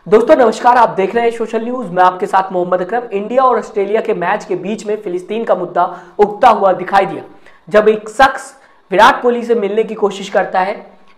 दोस्तों नमस्कार, आप देख रहे हैं सोशल न्यूज। मैं आपके साथ मोहम्मद अकरम। इंडिया और ऑस्ट्रेलिया के मैच के बीच में फिलिस्तीन का मुद्दा उठता हुआ दिखाई दिया जब एक शख्स विराट कोहली से मिलने की कोशिश करता है।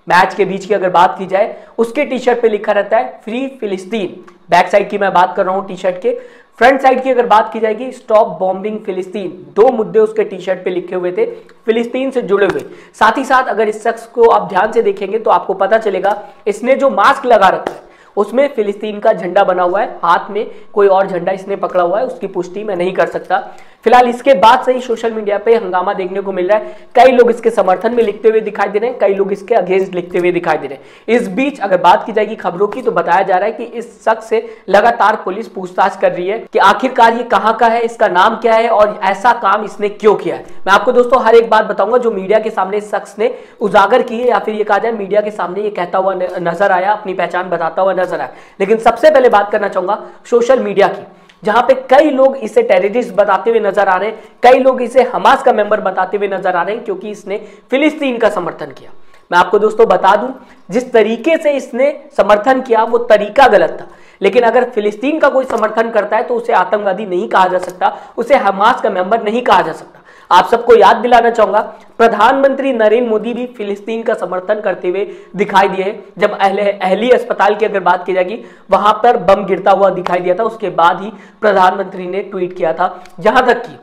मैच के बीच की अगर बात की जाए, उसके टी शर्ट पे लिखा रहता है फ्री फिलिस्तीन। बैक साइड की मैं बात कर रहा हूं टी शर्ट के। फ्रंट साइड की अगर बात की जाएगी, स्टॉप बॉम्बिंग फिलिस्तीन। दो मुद्दे उसके टी शर्ट पे लिखे हुए थे फिलिस्तीन से जुड़े हुए। साथ ही साथ अगर इस शख्स को आप ध्यान से देखेंगे तो आपको पता चलेगा इसने जो मास्क लगा रखा है उसमें फिलिस्तीन का झंडा बना हुआ है। हाथ में कोई और झंडा इसने पकड़ा हुआ है, उसकी पुष्टि मैं नहीं कर सकता। फिलहाल इसके बाद से ही सोशल मीडिया पे हंगामा देखने को मिल रहा है। कई लोग इसके समर्थन में लिखते हुए दिखाई दे रहे हैं, कई लोग इसके अगेंस्ट लिखते हुए दिखाई दे रहे हैं। इस बीच अगर बात की जाएगी खबरों की, तो बताया जा रहा है कि इस शख्स से लगातार पुलिस पूछताछ कर रही है कि आखिरकार ये कहाँ का है, इसका नाम क्या है और ऐसा काम इसने क्यों किया है। मैं आपको दोस्तों हर एक बात बताऊंगा जो मीडिया के सामने इस शख्स ने उजागर की है, या फिर ये कहा जाए मीडिया के सामने ये कहता हुआ नजर आया, अपनी पहचान बताता हुआ नजर आया। लेकिन सबसे पहले बात करना चाहूंगा सोशल मीडिया की, जहां पे कई लोग इसे टेररिस्ट बताते हुए नजर आ रहे हैं, कई लोग इसे हमास का मेंबर बताते हुए नजर आ रहे हैं, क्योंकि इसने फिलिस्तीन का समर्थन किया। मैं आपको दोस्तों बता दूं, जिस तरीके से इसने समर्थन किया वो तरीका गलत था। लेकिन अगर फिलिस्तीन का कोई समर्थन करता है तो उसे आतंकवादी नहीं कहा जा सकता, उसे हमास का मेंबर नहीं कहा जा सकता। आप सबको याद दिलाना चाहूंगा, प्रधानमंत्री नरेंद्र मोदी भी फिलिस्तीन का समर्थन करते हुए दिखाई दिए। जब अहली अस्पताल की अगर बात की जाएगी, वहां पर बम गिरता हुआ दिखाई दिया था, उसके बाद ही प्रधानमंत्री ने ट्वीट किया था। जहां तक कि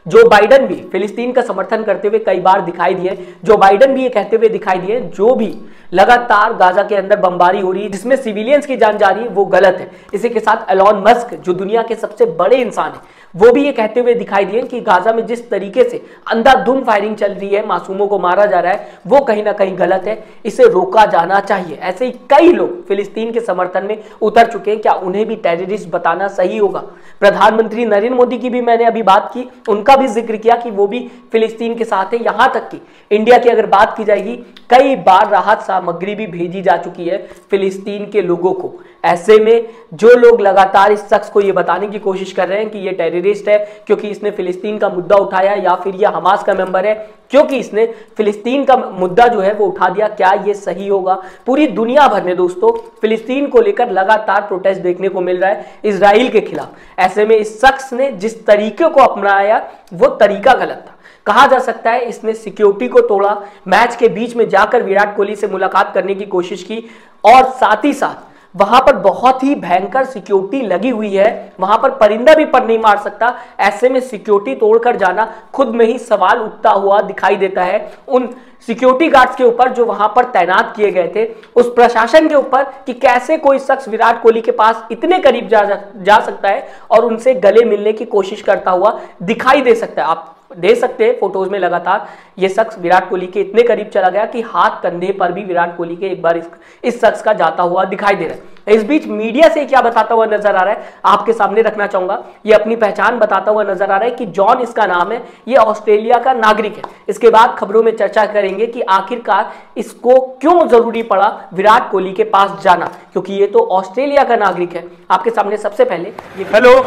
जो बाइडन भी फिलिस्तीन का समर्थन करते हुए कई बार दिखाई दिए, जो बाइडन भी ये कहते हुए दिखाई दिए जो भी लगातार गाजा के अंदर बमबारी हो रही है जिसमें सिविलियंस की जान जा रही है वो गलत है। इसी के साथ एलॉन मस्क जो दुनिया के सबसे बड़े इंसान है, वो भी ये कहते हुए दिखाई दिए कि गाजा में जिस तरीके से अंधाधुंध फायरिंग चल रही है, मासूमों को मारा जा रहा है, वो कहीं ना कहीं गलत है, इसे रोका जाना चाहिए। ऐसे ही कई लोग फिलिस्तीन के समर्थन में उतर चुके हैं। क्या उन्हें भी टेररिस्ट बताना सही होगा? प्रधानमंत्री नरेंद्र मोदी की भी मैंने अभी बात की, उनका भी जिक्र किया कि वो भी फिलिस्तीन के साथ है। यहां तक कि इंडिया की अगर बात की जाएगी, कई बार राहत सामग्री भी भेजी जा चुकी है फिलिस्तीन के लोगों को। ऐसे में जो लोग लगातार इस शख्स को ये बताने की कोशिश कर रहे हैं कि ये टेररिस्ट है क्योंकि इसने फिलिस्तीन का मुद्दा उठाया, या फिर ये हमास का मेंबर है क्योंकि इसने फिलिस्तीन का मुद्दा जो है वो उठा दिया, क्या ये सही होगा? पूरी दुनिया भर में दोस्तों फिलिस्तीन को लेकर लगातार प्रोटेस्ट देखने को मिल रहा है इजराइल के खिलाफ। ऐसे में इस शख्स ने जिस तरीके को अपनाया वो तरीका गलत था। कहा जा सकता है इसने सिक्योरिटी को तोड़ा, मैच के बीच में जाकर विराट कोहली से मुलाकात करने की कोशिश की, और साथ ही साथ वहां पर बहुत ही भयंकर सिक्योरिटी लगी हुई है, वहां पर परिंदा भी पर नहीं मार सकता। ऐसे में सिक्योरिटी तोड़कर जाना खुद में ही सवाल उठता हुआ दिखाई देता है उन सिक्योरिटी गार्ड्स के ऊपर जो वहां पर तैनात किए गए थे, उस प्रशासन के ऊपर कि कैसे कोई शख्स विराट कोहली के पास इतने करीब जा सकता है और उनसे गले मिलने की कोशिश करता हुआ दिखाई दे सकता है। आप दे सकते हैं फोटोज में लगातार ये शख्स विराट कोहली के इतने करीब चला गया कि हाथ कंधे पर भी विराट कोहली के एक बार इस शख्स का जाता हुआ दिखाई दे रहा है। इस बीच मीडिया से क्या बताता हुआ नजर आ रहा है आपके सामने रखना चाहूंगा। ये अपनी पहचान बताता हुआ नजर आ रहा है कि जॉन इसका नाम है, ये ऑस्ट्रेलिया का नागरिक है। इसके बाद खबरों में चर्चा करेंगे कि आखिरकार इसको क्यों जरूरी पड़ा विराट कोहली के पास जाना, क्योंकि ये तो ऑस्ट्रेलिया का नागरिक है। आपके सामने सबसे पहले hello,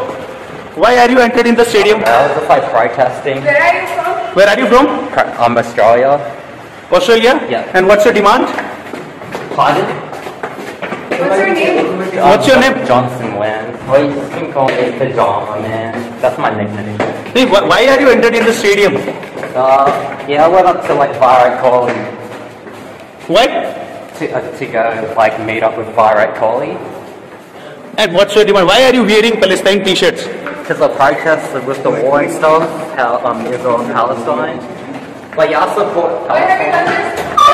why are you entered in the stadium? I was just like protesting. Where are you from? Australia. Australia? Yeah. And what's your demand? Pardon? What's your name? What's your name? Johnson Wen. Well, you can call me Pajama Man. That's my nickname. Hey, why are you entered in the stadium? Yeah, I went up to like Virat Kohli What? to go like meet up with Virat Kohli. And what's your demand? Why are you wearing Palestine t-shirts? Because I protest with the war and stuff, how Israel and Palestine. But yeah, I support Palestine.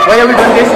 Why have you done this?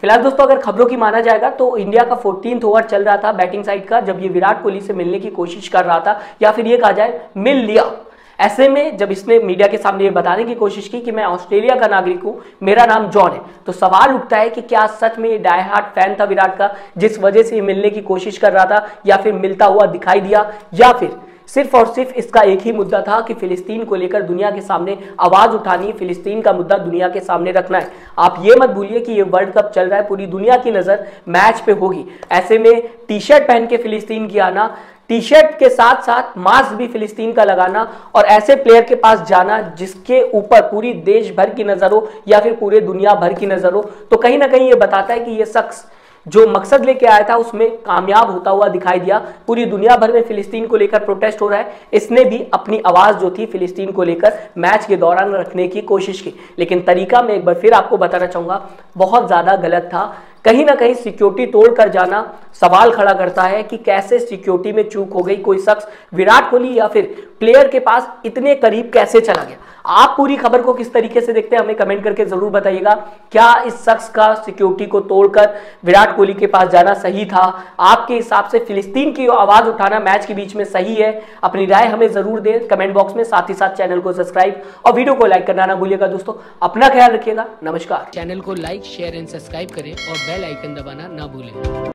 फिलहाल दोस्तों अगर खबरों की माना जाएगा तो India का 14th over चल रहा था बैटिंग साइड का, जब ये विराट कोहली से मिलने की कोशिश कर रहा था, या फिर ये कहा जाए मिल लिया। ऐसे में जब इसने मीडिया के सामने ये बताने की कोशिश की कि मैं ऑस्ट्रेलिया का नागरिक हूं, मेरा नाम जॉन है, तो सवाल उठता है कि क्या सच में ये डाई हार्ट फैन था विराट का जिस वजह से ये मिलने की कोशिश कर रहा था, या फिर मिलता हुआ दिखाई दिया, या फिर सिर्फ और सिर्फ इसका एक ही मुद्दा था कि फिलिस्तीन को लेकर दुनिया के सामने आवाज उठानी है, फिलिस्तीन का मुद्दा दुनिया के सामने रखना है। आप ये मत भूलिए कि ये वर्ल्ड कप चल रहा है, पूरी दुनिया की नजर मैच पे होगी। ऐसे में टी शर्ट पहन के फिलिस्तीन की आना, टी शर्ट के साथ साथ मास्क भी फिलिस्तीन का लगाना, और ऐसे प्लेयर के पास जाना जिसके ऊपर पूरी देश भर की नजर हो या फिर पूरे दुनिया भर की नजर हो, तो कहीं ना कहीं ये बताता है कि ये शख्स जो मकसद लेके आया था उसमें कामयाब होता हुआ दिखाई दिया। पूरी दुनिया भर में फिलिस्तीन को लेकर प्रोटेस्ट हो रहा है। इसने भी अपनी आवाज जो थी फिलिस्तीन को लेकर मैच के दौरान रखने की कोशिश की, लेकिन तरीका मैं एक बार फिर आपको बताना चाहूंगा बहुत ज्यादा गलत था। कहीं ना कहीं सिक्योरिटी तोड़कर जाना सवाल खड़ा करता है कि कैसे सिक्योरिटी में चूक हो गई। कोई शख्स विराट कोहली या फिर प्लेयर के पास इतने करीब कैसे चला गया। आप पूरी खबर को किस तरीके से देखते हैं हमें कमेंट करके जरूर बताइएगा। क्या इस शख्स का सिक्योरिटी को तोड़कर विराट कोहली के पास जाना सही था? आपके हिसाब से फिलिस्तीन की आवाज उठाना मैच के बीच में सही है? अपनी राय हमें जरूर दें कमेंट बॉक्स में। साथ ही साथ चैनल को सब्सक्राइब और वीडियो को लाइक करना ना भूलिएगा। दोस्तों अपना ख्याल रखिएगा। नमस्कार। चैनल को लाइक शेयर एंड सब्सक्राइब करें और बेल आइकन दबाना ना भूलें।